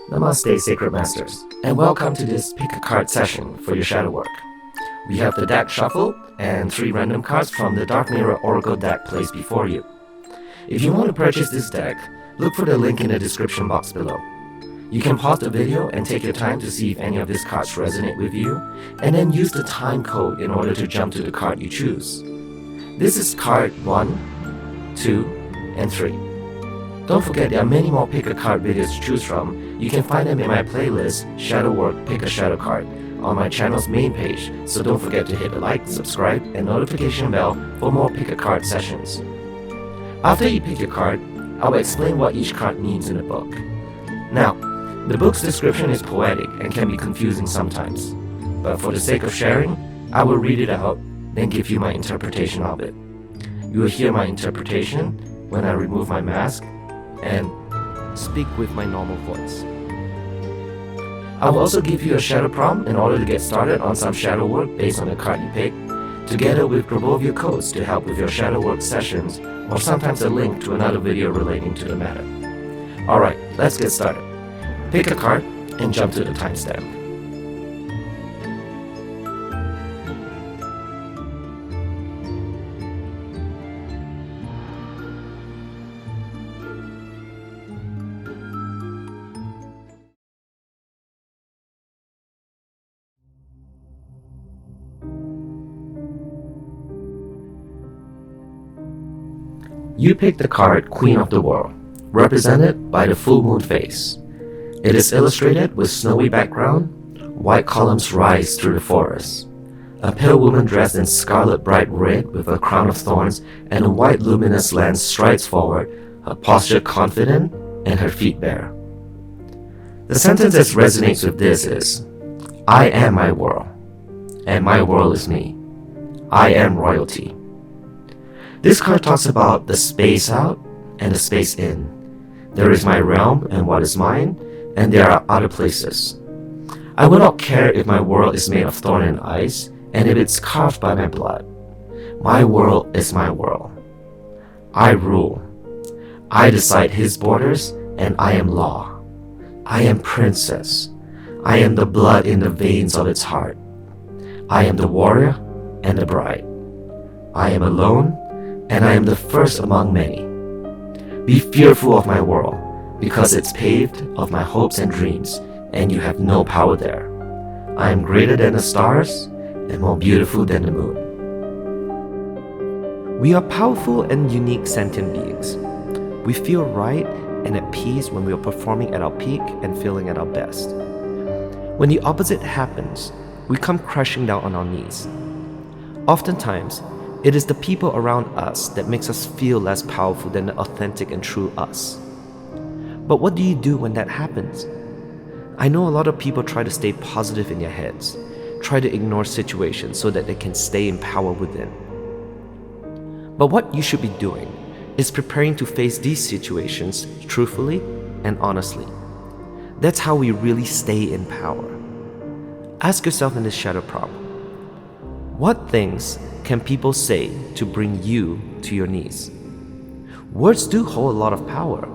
Namaste, Sacred Masters, and welcome to this pick a card session for your shadow work. We have the deck shuffle and 3 random cards from the Dark Mirror Oracle deck placed before you. If you want to purchase this deck, look for the link in the description box below. You can pause the video and take your time to see if any of these cards resonate with you, and then use the time code in order to jump to the card you choose. This is card 1, 2, and 3. Don't forget there are many more pick a card videos to choose from. You can find them in my playlist, Shadow Work Pick a Shadow Card, on my channel's main page, so don't forget to hit the like, subscribe, and notification bell for more pick a card sessions. After you pick your card, I will explain what each card means in the book. Now, the book's description is poetic and can be confusing sometimes, but for the sake of sharing, I will read it out, then give you my interpretation of it. You will hear my interpretation when I remove my mask and speak with my normal voice. I will also give you a shadow prompt in order to get started on some shadow work based on the card you pick, together with Grabovia codes to help with your shadow work sessions, or sometimes a link to another video relating to the matter. Alright, let's get started. Pick a card and jump to the timestamp. You pick the card Queen of the World, represented by the full moon face. It is illustrated with snowy background, white columns rise through the forest. A pale woman dressed in scarlet bright red with a crown of thorns and a white luminous lance strides forward, her posture confident and her feet bare. The sentence that resonates with this is, I am my world, and my world is me. I am royalty. This card talks about the space out and the space in. There is my realm and what is mine, and there are other places. I will not care if my world is made of thorn and ice, and if it's carved by my blood. My world is my world. I rule. I decide his borders, and I am law. I am princess. I am the blood in the veins of its heart. I am the warrior and the bride. I am alone, and I am the first among many. Be fearful of my world, because it's paved of my hopes and dreams, and you have no power there. I am greater than the stars, and more beautiful than the moon. We are powerful and unique sentient beings. We feel right and at peace when we are performing at our peak and feeling at our best. When the opposite happens, we come crashing down on our knees. Oftentimes, it is the people around us that makes us feel less powerful than the authentic and true us. But what do you do when that happens? I know a lot of people try to stay positive in their heads, try to ignore situations so that they can stay in power within. But what you should be doing is preparing to face these situations truthfully and honestly. That's how we really stay in power. Ask yourself in this shadow prompt, what things can people say to bring you to your knees? Words do hold a lot of power.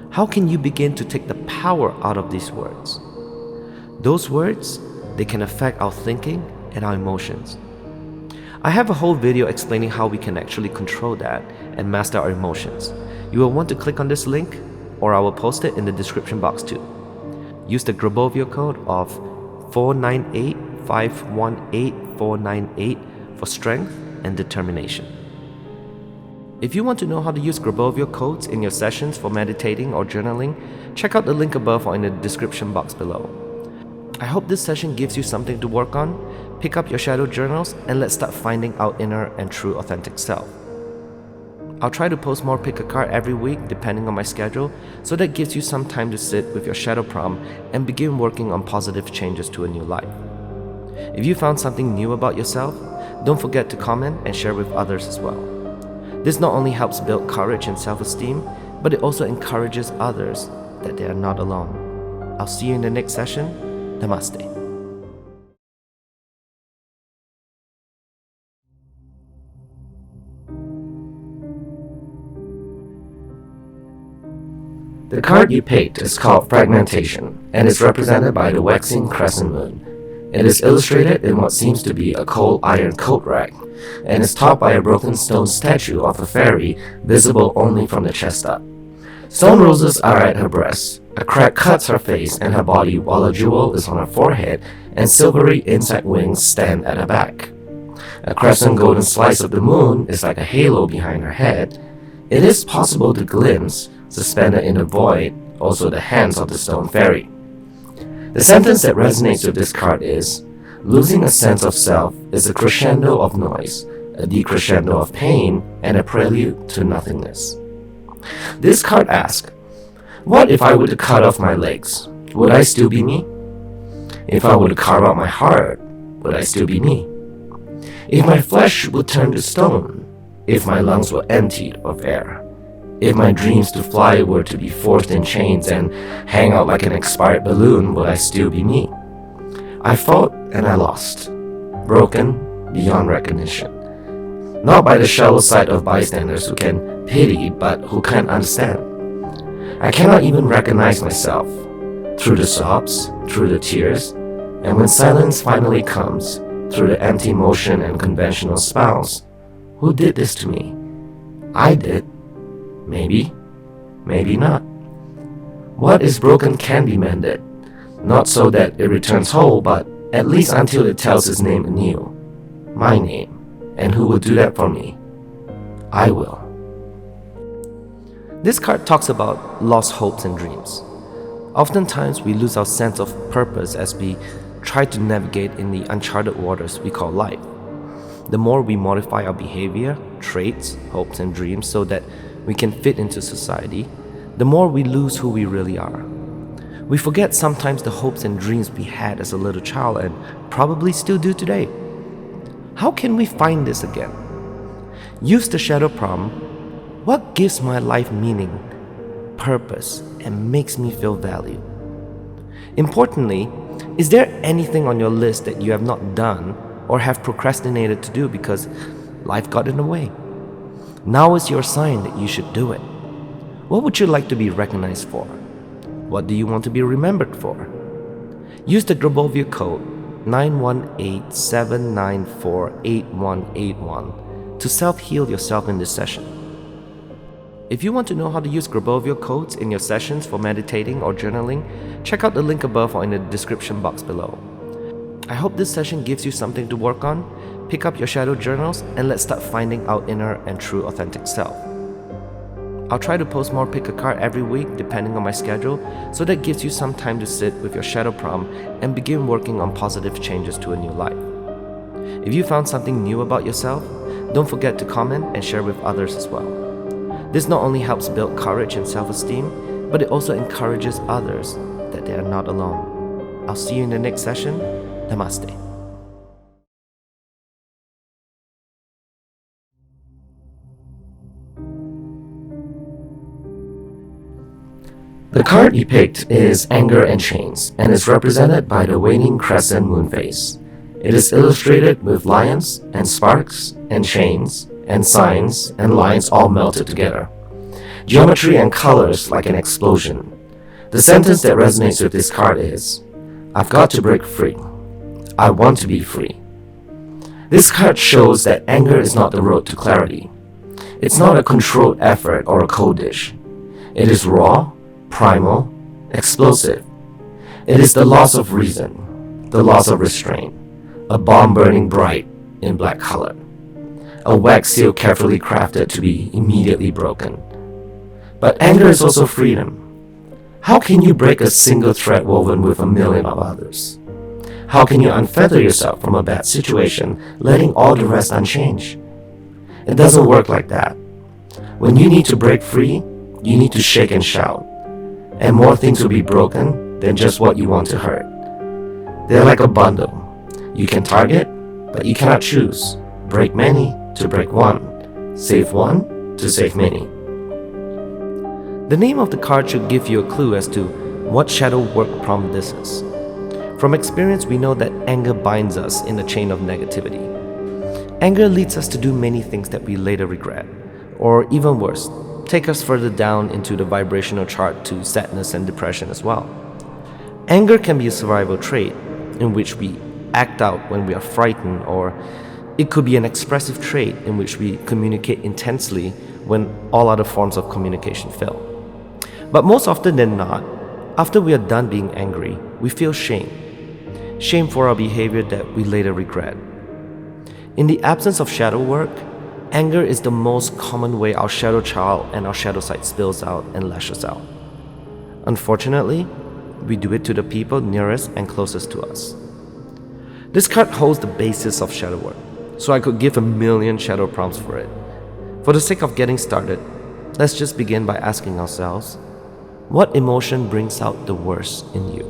How can you begin to take the power out of these words? Those words, they can affect our thinking and our emotions. I have a whole video explaining how we can actually control that and master our emotions. You will want to click on this link, or I will post it in the description box too. Use the Grabovia code of 49851849 for strength and determination. If you want to know how to use Grabovia codes in your sessions for meditating or journaling, check out the link above or in the description box below. I hope this session gives you something to work on. Pick up your shadow journals and let's start finding our inner and true authentic self. I'll try to post more pick a card every week depending on my schedule, so that gives you some time to sit with your shadow prompt and begin working on positive changes to a new life. If you found something new about yourself, don't forget to comment and share with others as well. This not only helps build courage and self-esteem, but it also encourages others that they are not alone. I'll see you in the next session. Namaste. The card you picked is called Fragmentation and is represented by the waxing crescent moon. It is illustrated in what seems to be a cold iron coat rack and is topped by a broken stone statue of a fairy visible only from the chest up. Stone roses are at her breast. A crack cuts her face and her body while a jewel is on her forehead and silvery insect wings stand at her back. A crescent golden slice of the moon is like a halo behind her head. It is possible to glimpse, suspended in the void, also the hands of the stone fairy. The sentence that resonates with this card is, losing a sense of self is a crescendo of noise, a decrescendo of pain, and a prelude to nothingness. This card asks, what if I were to cut off my legs? Would I still be me? If I were to carve out my heart, would I still be me? If my flesh would turn to stone, if my lungs were emptied of air, if my dreams to fly were to be forced in chains and hang out like an expired balloon, would I still be me? I fought and I lost, broken beyond recognition. Not by the shallow sight of bystanders who can pity but who can't understand. I cannot even recognize myself, through the sobs, through the tears, and when silence finally comes, through the empty motion and conventional spouse. Who did this to me? I did. Maybe, maybe not. What is broken can be mended, not so that it returns whole, but at least until it tells its name anew. My name. And who will do that for me? I will. This card talks about lost hopes and dreams. Oftentimes we lose our sense of purpose as we try to navigate in the uncharted waters we call life. The more we modify our behavior, traits, hopes and dreams so that we can fit into society, the more we lose who we really are. We forget sometimes the hopes and dreams we had as a little child and probably still do today. How can we find this again? Use the shadow prompt. What gives my life meaning, purpose, and makes me feel valued? Importantly, is there anything on your list that you have not done or have procrastinated to do because life got in the way? Now is your sign that you should do it. What would you like to be recognized for? What do you want to be remembered for? Use the Grabovia code 918-794-8181 to self-heal yourself in this session. If you want to know how to use Grabovia codes in your sessions for meditating or journaling, check out the link above or in the description box below. I hope this session gives you something to work on. Pick up your shadow journals and let's start finding our inner and true authentic self. I'll try to post more pick a card every week depending on my schedule, so that gives you some time to sit with your shadow prompt and begin working on positive changes to a new life. If you found something new about yourself, don't forget to comment and share with others as well. This not only helps build courage and self-esteem, but it also encourages others that they are not alone. I'll see you in the next session. Namaste. The card you picked is Anger and Chains and is represented by the waning crescent moon phase. It is illustrated with lions and sparks and chains and signs and lines all melted together. Geometry and colors like an explosion. The sentence that resonates with this card is, I've got to break free. I want to be free. This card shows that anger is not the road to clarity. It's not a controlled effort or a cold dish. It is raw, primal, explosive. It is the loss of reason, the loss of restraint, a bomb burning bright in black color, a wax seal carefully crafted to be immediately broken. But anger is also freedom. How can you break a single thread woven with a million of others? How can you unfether yourself from a bad situation, letting all the rest unchanged? It doesn't work like that. When you need to break free, you need to shake and shout. And more things will be broken than just what you want to hurt. They're like a bundle. You can target, but you cannot choose. Break many to break one. Save one to save many. The name of the card should give you a clue as to what shadow work prompt this is. From experience, we know that anger binds us in a chain of negativity. Anger leads us to do many things that we later regret, or even worse, take us further down into the vibrational chart to sadness and depression as well. Anger can be a survival trait in which we act out when we are frightened, or it could be an expressive trait in which we communicate intensely when all other forms of communication fail. But most often than not, after we are done being angry, we feel shame. Shame for our behavior that we later regret. In the absence of shadow work, anger is the most common way our shadow child and our shadow side spills out and lashes out. Unfortunately, we do it to the people nearest and closest to us. This card holds the basis of shadow work, so I could give a million shadow prompts for it. For the sake of getting started, let's just begin by asking ourselves, what emotion brings out the worst in you?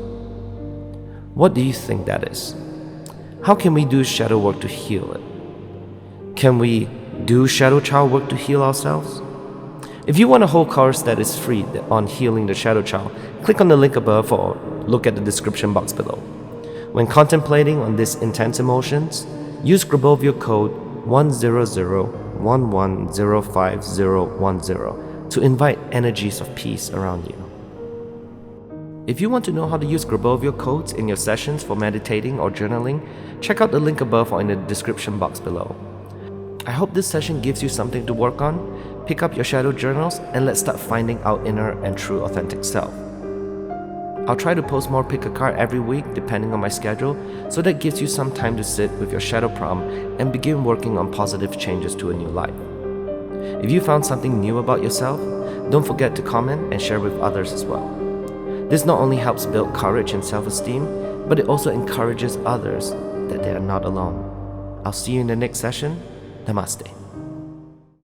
What do you think that is? How can we do shadow work to heal it? Can we do shadow child work to heal ourselves? If you want a whole course that is free on healing the shadow child, click on the link above or look at the description box below. When contemplating on these intense emotions, use Grabovio code 10011051010 to invite energies of peace around you. If you want to know how to use Grabovio codes in your sessions for meditating or journaling, check out the link above or in the description box below. I hope this session gives you something to work on. Pick up your shadow journals and let's start finding our inner and true authentic self. I'll try to post more pick a card every week depending on my schedule, so that gives you some time to sit with your shadow prompt and begin working on positive changes to a new life. If you found something new about yourself, don't forget to comment and share with others as well. This not only helps build courage and self-esteem, but it also encourages others that they are not alone. I'll see you in the next session. Namaste.